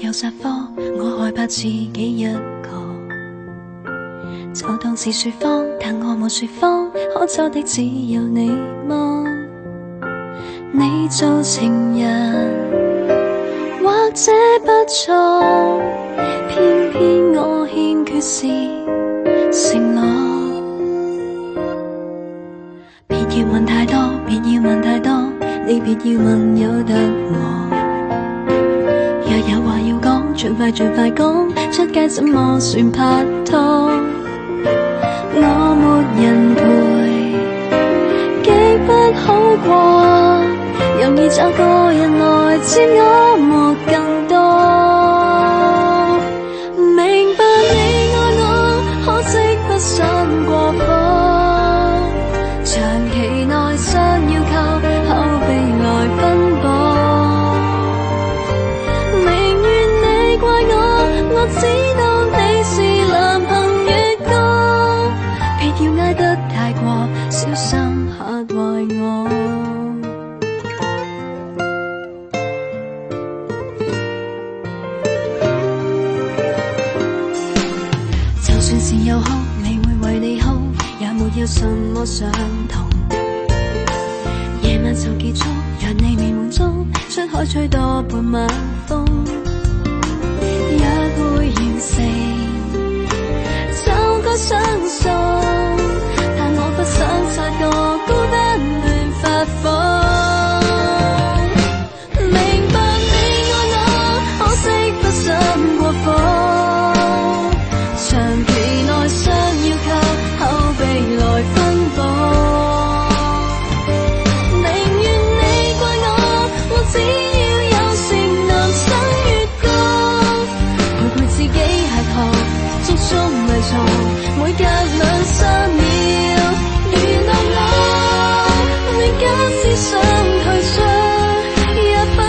有殺科，我害怕自己一個，就當是說謊，但我沒說謊，可走的只有你嗎？你做情人或者不錯，偏偏我欠缺是承諾。別要問太多，別要問太多，你別要問有得我。若有話要講，盡快盡快講，出街怎麼算拍拖？我沒人陪，極不好過，容易找個人來佔我莫更多。明白你愛我，可惜不想過火，長期內想要靠口碑來分薄。寧願你怪我，我知道你是男朋友歌，別要挨得太過，小心嚇壞我。就算是有哭，你會為你哭，也沒有什麼相同。夜晚就結束，讓你未滿足，出海吹多半晚風。約會完成，就該相送，但我不想察覺孤單亂發瘋。明白你愛我，可惜不想過火，長期內想要靠口碑來分薄。寧願你怪我，我只要有情男生月光，陪陪自己吃喝，足足迷藏，每隔2-3秒娛樂我。你假使想退出，也不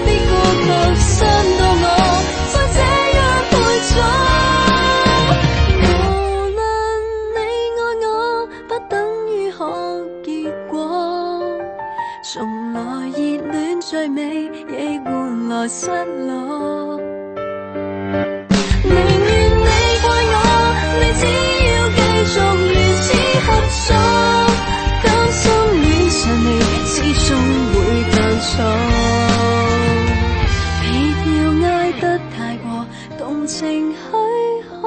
必過度傷到我，再這樣陪咗。無論你愛我，不等於可結果，從來熱戀最美，亦換來失落。寧願你怪我，你只要繼續如此合作，當心戀上你，始終會犯錯。別要挨得太過，動情許開我。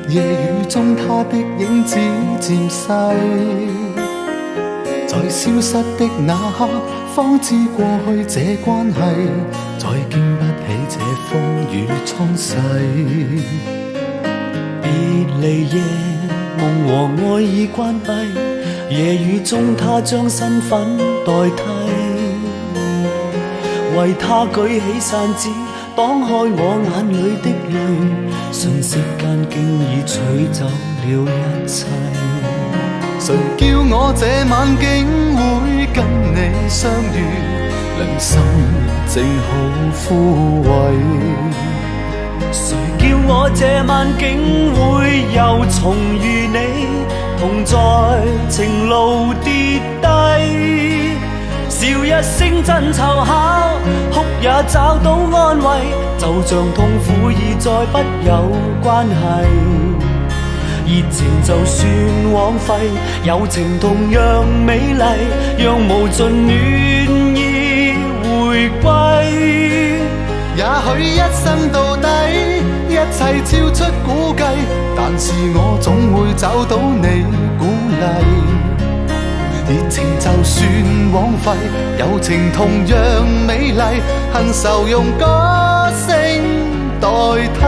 夜雨中他的影子漸細，在消失的那刻方知過去這關係再經不起這風雨沖洗。別離夜，夢和愛已關閉，夜雨中他將身份代替，為他舉起傘子擋開我眼裏的淚，瞬息間經已取走了一切。誰叫我這晚竟會跟你相遇，良心正好枯萎。誰叫我這晚竟會又重遇你，同在情路跌低，笑一聲真湊巧，哭也找到安慰，就像痛苦已再不有關係。熱情就算枉費，友情同樣美麗，讓無盡暖意回歸。也許一生到底，一切超出估計，但是我總會找到你鼓勵。熱情就算枉費，友情同樣美麗，恨愁用歌聲代替。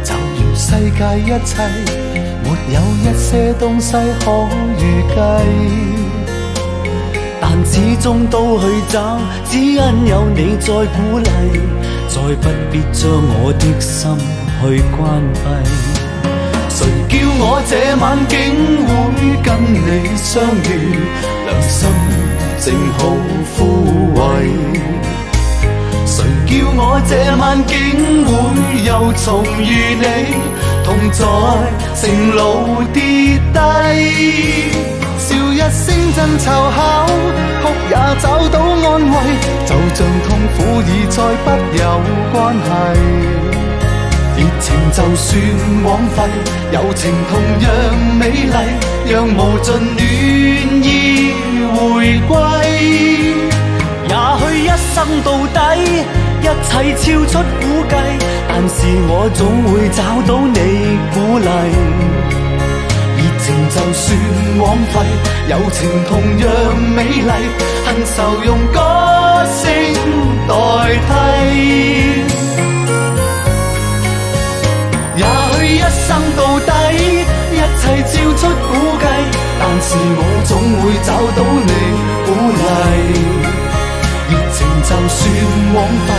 就如世界一切，沒有一些東西可預計，但始終都去找，只因有你在鼓勵，再不必將我的心去關閉。誰叫我這晚竟會跟你相遇，良心正好枯萎。誰叫我這晚竟會又重遇你，同在情路跌低。笑一聲真湊巧，哭也找到安慰，就像痛苦已再不有關係。熱情就算枉費，友情同樣美麗，讓無盡暖意回歸。也許一生到底，一切超出估計，但是我總會找到你鼓勵。熱情就算枉費，友情同樣美麗，恨愁用歌聲代替。也許一生到底，一切超出估計，但是我總會找到你鼓勵。熱情就算枉費，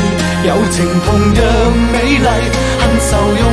友情同樣美麗，恨愁用